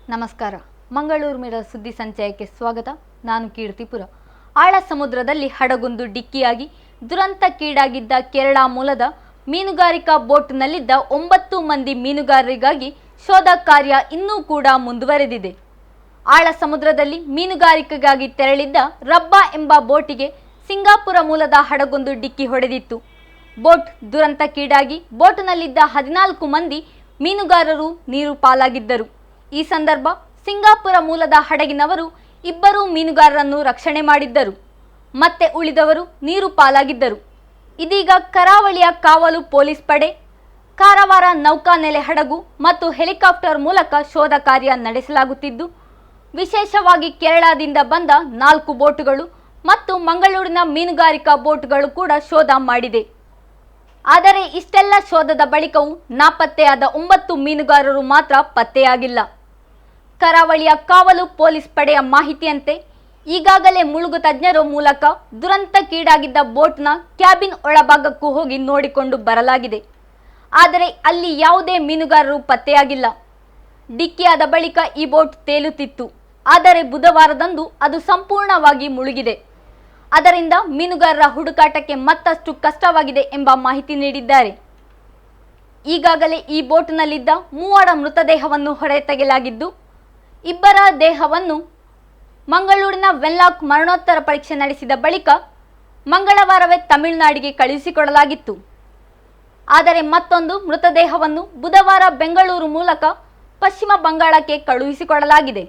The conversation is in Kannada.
ನಮಸ್ಕಾರ. ಮಂಗಳೂರು ಮಿರರ್ ಸುದ್ದಿ ಸಂಚಯಕ್ಕೆ ಸ್ವಾಗತ. ನಾನು ಕೀರ್ತಿಪುರ. ಆಳ ಸಮುದ್ರದಲ್ಲಿ ಹಡಗೊಂದು ಡಿಕ್ಕಿಯಾಗಿ ದುರಂತಕ್ಕೀಡಾಗಿದ್ದ ಕೇರಳ ಮೂಲದ ಮೀನುಗಾರಿಕಾ ಬೋಟ್ನಲ್ಲಿದ್ದ 9 ಮಂದಿ ಮೀನುಗಾರರಿಗಾಗಿ ಶೋಧ ಕಾರ್ಯ ಇನ್ನೂ ಕೂಡ ಮುಂದುವರೆದಿದೆ. ಆಳ ಸಮುದ್ರದಲ್ಲಿ ಮೀನುಗಾರಿಕೆಗಾಗಿ ತೆರಳಿದ್ದ ರಬ್ಬಾ ಎಂಬ ಬೋಟಿಗೆ ಸಿಂಗಾಪುರ ಮೂಲದ ಹಡಗೊಂದು ಡಿಕ್ಕಿ ಹೊಡೆದಿತ್ತು. ಬೋಟ್ ದುರಂತಕ್ಕೀಡಾಗಿ ಬೋಟ್ನಲ್ಲಿದ್ದ 14 ಮಂದಿ ಮೀನುಗಾರರು ನೀರು ಪಾಲಾಗಿದ್ದರು. ಈ ಸಂದರ್ಭ ಸಿಂಗಾಪುರ ಮೂಲದ ಹಡಗಿನವರು 2 ಮೀನುಗಾರರನ್ನು ರಕ್ಷಣೆ ಮಾಡಿದ್ದರು. ಮತ್ತೆ ಉಳಿದವರು ನೀರು ಪಾಲಾಗಿದ್ದರು. ಇದೀಗ ಕರಾವಳಿಯ ಕಾವಲು ಪೊಲೀಸ್ ಪಡೆ, ಕಾರವಾರ ನೌಕಾನೆಲೆ ಹಡಗು ಮತ್ತು ಹೆಲಿಕಾಪ್ಟರ್ ಮೂಲಕ ಶೋಧ ಕಾರ್ಯ ನಡೆಸಲಾಗುತ್ತಿದ್ದು, ವಿಶೇಷವಾಗಿ ಕೇರಳದಿಂದ ಬಂದ 4 ಬೋಟುಗಳು ಮತ್ತು ಮಂಗಳೂರಿನ ಮೀನುಗಾರಿಕಾ ಬೋಟುಗಳು ಕೂಡ ಶೋಧ ಮಾಡಿದೆ. ಆದರೆ ಇಷ್ಟೆಲ್ಲ ಶೋಧದ ಬಳಿಕವೂ ನಾಪತ್ತೆಯಾದ 9 ಮೀನುಗಾರರು ಮಾತ್ರ ಪತ್ತೆಯಾಗಿಲ್ಲ. ಕರಾವಳಿಯ ಕಾವಲು ಪೊಲೀಸ್ ಪಡೆಯ ಮಾಹಿತಿಯಂತೆ ಈಗಾಗಲೇ ಮುಳುಗು ತಜ್ಞರ ಮೂಲಕ ದುರಂತಕ್ಕೀಡಾಗಿದ್ದ ಬೋಟ್ನ ಕ್ಯಾಬಿನ್ ಒಳಭಾಗಕ್ಕೂ ಹೋಗಿ ನೋಡಿಕೊಂಡು ಬರಲಾಗಿದೆ. ಆದರೆ ಅಲ್ಲಿ ಯಾವುದೇ ಮೀನುಗಾರರು ಪತ್ತೆಯಾಗಿಲ್ಲ. ಡಿಕ್ಕಿಯಾದ ಬಳಿಕ ಈ ಬೋಟ್ ತೇಲುತ್ತಿತ್ತು. ಆದರೆ ಬುಧವಾರದಂದು ಅದು ಸಂಪೂರ್ಣವಾಗಿ ಮುಳುಗಿದೆ. ಅದರಿಂದ ಮೀನುಗಾರರ ಹುಡುಕಾಟಕ್ಕೆ ಮತ್ತಷ್ಟು ಕಷ್ಟವಾಗಿದೆ ಎಂಬ ಮಾಹಿತಿ ನೀಡಿದ್ದಾರೆ. ಈಗಾಗಲೇ ಈ ಬೋಟ್ನಲ್ಲಿದ್ದ 3 ಮೃತದೇಹವನ್ನು ಹೊರತೆಗೆಯಲಾಗಿದ್ದು, 2 ದೇಹವನ್ನು ಮಂಗಳೂರಿನ ವೆನ್ಲಾಕ್ ಮರಣೋತ್ತರ ಪರೀಕ್ಷೆ ನಡೆಸಿದ ಬಳಿಕ ಮಂಗಳವಾರವೇ ತಮಿಳುನಾಡಿಗೆ ಕಳುಹಿಸಿಕೊಡಲಾಗಿತ್ತು. ಆದರೆ ಮತ್ತೊಂದು ಮೃತದೇಹವನ್ನು ಬುಧವಾರ ಬೆಂಗಳೂರು ಮೂಲಕ ಪಶ್ಚಿಮ ಬಂಗಾಳಕ್ಕೆ ಕಳುಹಿಸಿಕೊಡಲಾಗಿದೆ.